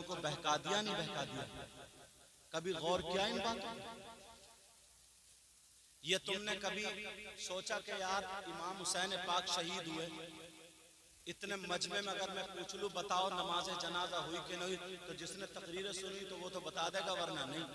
बच्चों को बहका दिया, नहीं बहका दिया? कभी गौर किया इन बातों? ये तुमने कभी सोचा कि यार इमाम हुसैन पाक शहीद हुए, इतने मजमे में अगर मैं पूछ लूं बताओ नमाज जनाजा हुई कि नहीं, तो जिसने तकरीर सुनी तो वो तो बता देगा, वरना नहीं।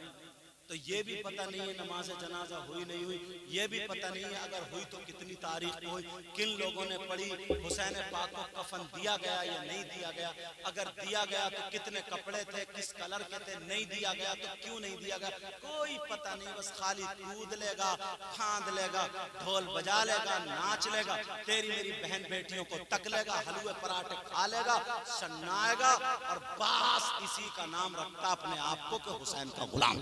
तो ये भी पता नहीं है नमाज जनाजा हुई नहीं हुई, ये भी पता नहीं है अगर हुई तो कितनी तारीख हुई, किन लोगों ने पढ़ी, हुसैन पाक को कफन दिया गया या नहीं दिया गया, अगर दिया गया तो कितने कपड़े थे, किस कलर के थे, नहीं दिया गया तो क्यों नहीं दिया गया, कोई पता नहीं। बस खाली कूद लेगा, फांद लेगा, ढोल बजा लेगा, नाच लेगा, तेरी मेरी बहन बेटियों को तक लेगा, हलवे पराठे खा लेगा, शन्नाएगा, और बस इसी का नाम रखता अपने आप को कि हुसैन का गुलाम।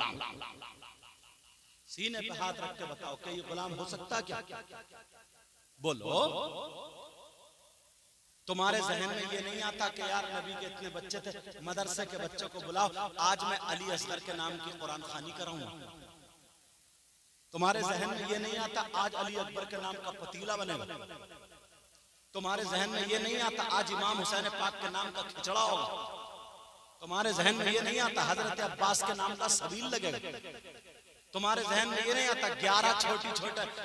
सीने पे हाथ रख के बताओ कि ये गुलाम हो सकता क्या? बोलो। तुम्हारे जहन में ये नहीं आता कि यार नबी के इतने बच्चे थे, मदरसे के बच्चों को बुलाओ, आज मैं अली असगर के नाम की कुरान खानी कराऊंगा? तुम्हारे जहन में ये नहीं आता आज अली अकबर के नाम का पतीला बनेगा? तुम्हारे जहन में ये नहीं आता आज इमाम हुसैन पाक के नाम का खिचड़ा होगा? तुम्हारे जहन में ये नहीं आता हजरत अब्बास के नाम का सबील लगेगा? तुम्हारे जहन में ये नहीं आता 11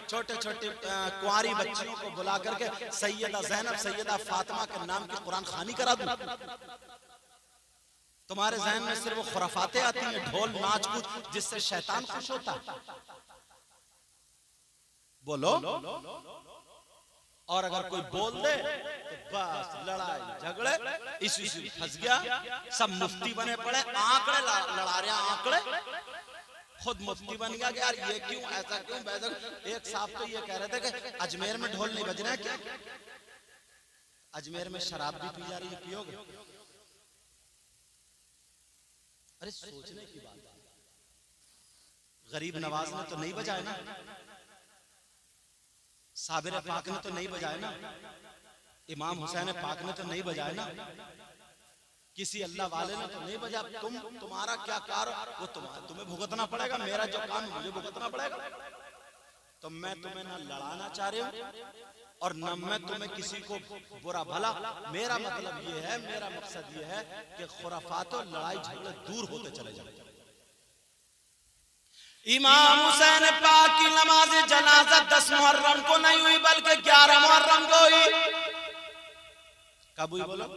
छोटे छोटे कुंवारी बच्चियों को बुला करके सैयदा ज़ैनब सैयदा फातिमा के नाम की कुरान खानी करा दूं? तुम्हारे जहन में सिर्फ वो खुराफातें आती हैं, ढोल नाच कूद जिससे शैतान खुश होता है? बोलो। और अगर कोई बोल दे तो बस लड़ाई झगड़े, इशू फंस गया, सब मुफ्ती बने पड़े, आंकड़े लड़ा रहे, आंकड़े खुद मुफ्ती बन गया कि यार ये क्यों, ऐसा क्यों, वैसा। एक साहब तो ये कह रहे थे कि अजमेर में ढोल नहीं बज रहे हैं क्या? अजमेर में शराब भी पी जा रही है, पियोगे? अरे सोचने की बात है, गरीब नवाज ने तो नहीं बजाए ना, साबिर पाक ने तो नहीं बजाए ना, इमाम हुसैन पाक ने तो नहीं बजाए ना, किसी अल्लाह वाले ने तो नहीं बजा। तुम्हारा क्या कार, वो तुम्हें भुगतना पड़ेगा, मेरा जो काम मुझे भुगतना पड़ेगा। तो मैं तुम्हें ना लड़ाना चाह रही हूं और न मैं तुम्हें किसी को बुरा भला, मेरा मतलब ये है, मेरा मकसद ये है कि खुराफात और लड़ाई झगड़े दूर होते चले जाए। इमाम हुसैन पाक की नमाज जनाजा 10 मुहर्रम को नहीं हुई बल्कि 11 मुहर्रम को हुई। कब हुई बोलो?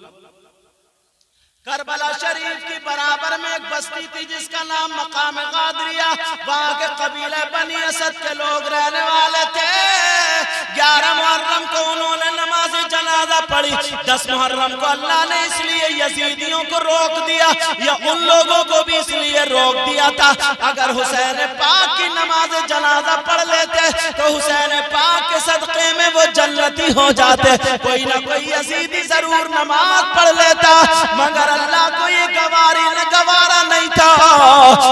करबला शरीफ की बराबर में एक बस्ती थी जिसका नाम मकाम गादरिया, वहां के कबीले बनी असद के लोग रहने वाले थे। 11 मुहर्रम को उन्होंने नमाज जनाजा पढ़ी। 10 मुहर्रम को अल्लाह ने इसलिए यजीदियों को रोक दिया, या उन लोगों को भी इसलिए रोक दिया था, अगर हुसैन पाक की नमाज जनाजा पढ़ लेते तो हुसैन पाक के सदक़े में वो जन्नती हो जाते। कोई ना कोई यजीदी जरूर नमाज पढ़ लेता, मगर अल्लाह को ये गवारा नहीं था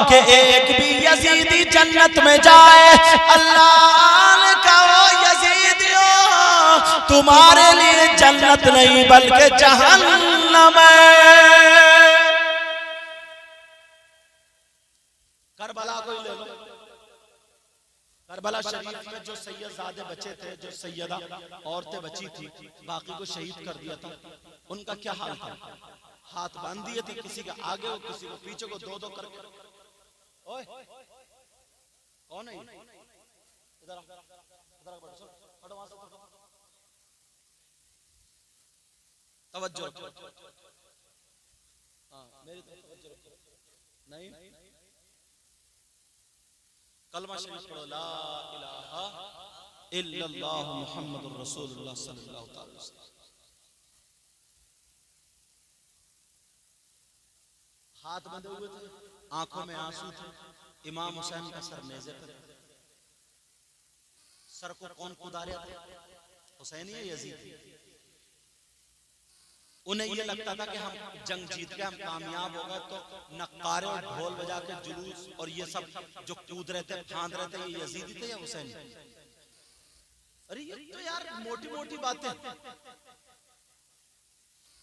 कि एक भी यजीदी जन्नत में जाए। अल्लाह ने कहा यजीदियों तुम्हारे लिए जन्नत नहीं बल्कि जहन्नम है। करबला को ले लो, करबला शरीफ में जो सैयदजादे बचे थे, जो सैयदा औरतें बची थी, बाकी को शहीद कर दिया था। उनका क्या हाल था? हाथ बांध दिए थे, किसी के आगे हो किसी को पीछे को, दो करके। ओए कौन है? इधर तवज्जो, हाँ मेरी तवज्जो नहीं। कलमा शरीफ पढ़ो, ला इलाहा इल्लल्लाह मुहम्मदुर रसूलुल्लाह सल्लल्लाहु अलैहि वसल्लम। हाथ बंधे हुए थे, आंखों में आंसू थे। इमाम हुसैन का सर नेज़े पर, सर को कौन कूदा रहा था? हुसैनी है यजीदी। उन्हें ये लगता था कि हम जंग जीत के हम कामयाब हो गए, तो नक्कारे और ढोल बजा के जुलूस और ये सब जो कूद रहे थे, फांद रहे थे, ये यजीदी थे या हुसैनी? अरे ये तो यार मोटी मोटी बातें।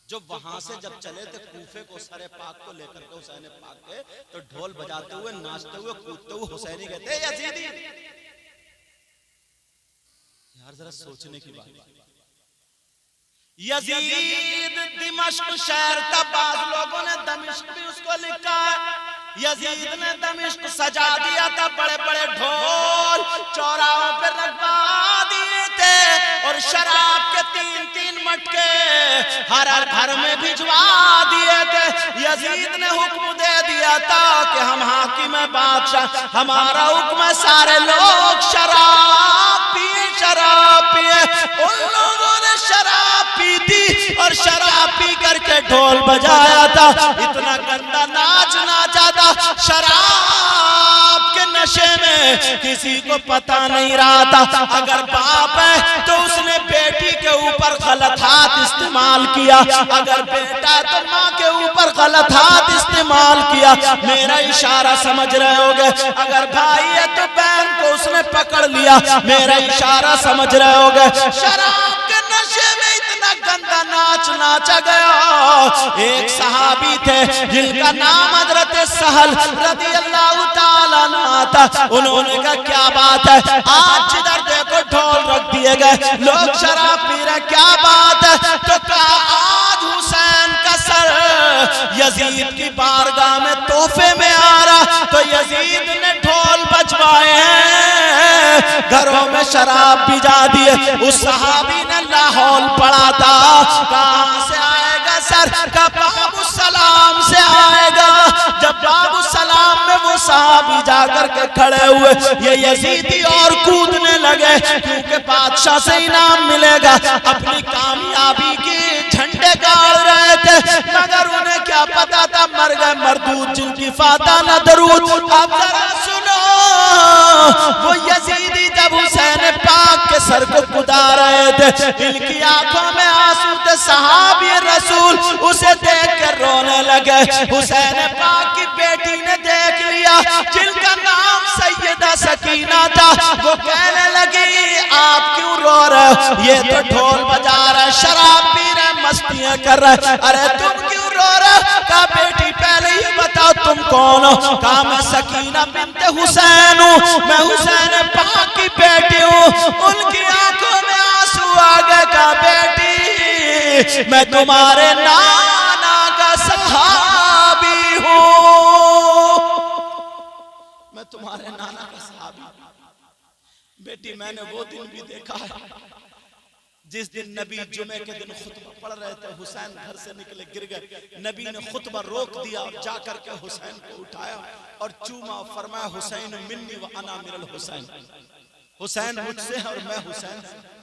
जो वहां से जब चले थे कूफे को सरे पाक को लेकर के हुसैन पाक के, तो ढोल बजाते हुए, नाचते हुए, कूदते हुए हुसैनी कहते यजीदी। यार जरा सोचने की बात। यजीद दिमश्क शहर था, बाज लोगों ने दमिश्क भी उसको लिखा है। यजीद ने दमिश्क सजा दिया था, बड़े बड़े ढोल चौराहों पर रखवा दिए थे और शराब के 3-3 मटके हर घर में भिजवा दिए थे। यजीद ने हुक्म दे दिया था कि हम हाकिम बादशाह, हमारा हुक्म है सारे लोग शराब पिए, शराब पिए। उन लोगों ने शराब पी थी और शराब पी करके ढोल बजाया था, इतना गंदा नाच नाचा था, शराब के नशे में किसी को पता नहीं रहा था। अगर बाप है तो उसने बेटी के ऊपर गलत हाथ इस्तेमाल किया, अगर बेटा है तो माँ के ऊपर गलत हाथ इस्तेमाल किया। मेरा इशारा समझ रहे होगे। अगर भाई है तो बहन को उसने पकड़ लिया, मेरा इशारा समझ रहे होगे। शराब के नशे में इतना गंदा नाच नाचा गया। एक सहाबी थे जिनका नाम हजरत सहल रज़ी अल्लाह ताला अन्हु था। उन्होंने कहा क्या बात है, आज जिधर देखो ढोल रख दिए गए, लोग शराब पी रहे, क्या बात है? तो कहा आज हुसैन का सर यजीद की बारगाह में तोहफे में आ रहा, तो यजीद ने ढोल बजवाए हैं, घरों में शराब भिजा दिए। उस सहाबी ने लाहौल पढ़ा था, कहां से आएगा सर? का बाबू सलाम से आएगा। जब बाबू सलाम में वो सहाबी जाकर के खड़े हुए, ये यजीदी और कूदने लगे क्योंकि बादशाह से इनाम मिलेगा। अपनी कामयाबी के झंडे गाड़ रहे थे, मगर उन्हें क्या पता था मर गए मरदूद जिनकी फाता न दरूद। अब जरा सुनो, वो यजीदी जब हुसैन पाक के सर को कुदा रहे थे, इनकी आंखों में आंसू थे। सहाबी रसूल उसे देख कर रोने लगे। हुसैन पाक की बेटी ने देख लिया, जिनका नाम सैयदा सकीना था, वो कहने लगी आप क्यों रो रहे हो? ये तो ढोल बजा रहे, शराब पी रहे, मस्तियां कर रहे, अरे तुम क्यों रो रहे हो? कहा बेटी पहले ये बताओ तुम कौन हो? कहा मैं सकीना बिन्त हुसैन हूँ, मैं हुसैन पाक की बेटी हूँ। उनकी आंखों में आंसू आ गए। कहा बेटी मैं तुम्हारे नाना का सहाबी हूँ, मैं तुम्हारे नाना का सहाबी। बेटी मैंने वो दिन भी देखा है जिस दिन नबी जुमे के दिन खुतबा पढ़ रहे थे, हुसैन घर से निकले गिर गए। नबी ने खुतबा रोक दिया और जाकर के हुसैन को उठाया और चूमा और फरमाया हुसैन मिन्नी व अना मिनल हुसैन, हुसैन मुझसे है और मैं हुसैन से।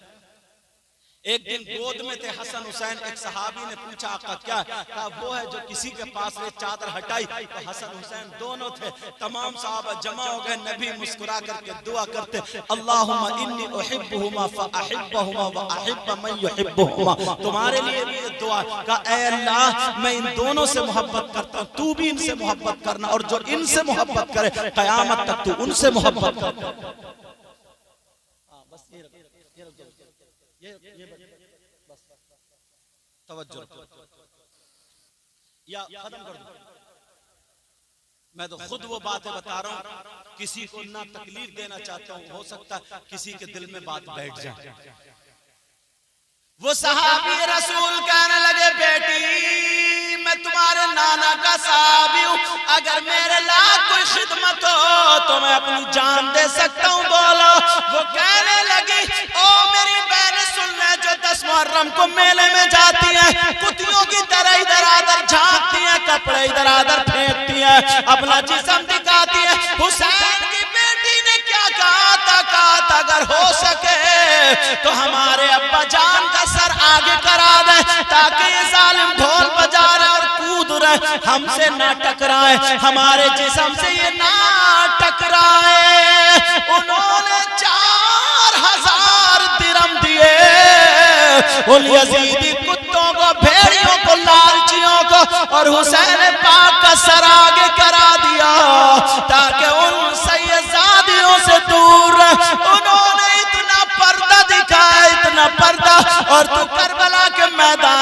एक दिन गोद में थे हसन हुसैन, एक सहाबी ने पूछा आका क्या? कहा वो है जो किसी के पास से चादर हटाई। तो हसन हुसैन दोनों थे। तमाम साहब जमा हो गए। नबी मुस्कुरा करके दुआ करते, अल्लाहुम्मा इन्नी उहिब्बुहुमा फअहिब्बहुमा व अहिब्ब मन युहिब्बुहुमा। तुम्हारे लिए भी दुआ का, ऐ अल्लाह मैं इन दोनों से मोहब्बत करता हूँ, तू भी इनसे मोहब्बत करना, और जो इनसे मोहब्बत करे कयामत तक तू उनसे मोहब्बत कर। तवज्जो या खत्म कर दो। मैं तो खुद वो बातें बता रहा हूं, किसी को ना तकलीफ देना चाहता हूं, हो सकता है किसी के दिल में बात बैठ जाए। वो सहाबी रसूल कहने लगे बेटी मैं तुम्हारे नाना का सहाबी हूं, अगर मेरे लायक कोई खिदमत हो तो मैं अपनी जान दे सकता हूं, बोलो। वो कहने लगी ओ मेरी बहन सुन ले, जो 10 मुहर्रम को मेले में जाती है, कुतियों की तरह इधर आधर झांकती है, कपड़े इधर आधर फेंकती है, अपना जिस्म दिखाती है। हुसैन की बेटी ने क्या कहा था? कहा था अगर हो सके तो हमारे अब्बा जान का सर आगे करा दे, ताकि ये जालिम ढोल बजा रहे और कूद रहे हमसे ना टकराए, हमारे जिस्म से ये ना टकराए। उन्होंने 4000 दिरहम दिए उन यजीदी कुत्तों को, भेड़ियों को, लालचियों को, और हुसैन पाक का सर आगे करा दिया ताकि उन सैयदादियों से दूर रहे। उन्होंने इतना पर्दा दिखाया, इतना पर्दा, और तू करबला के मैदान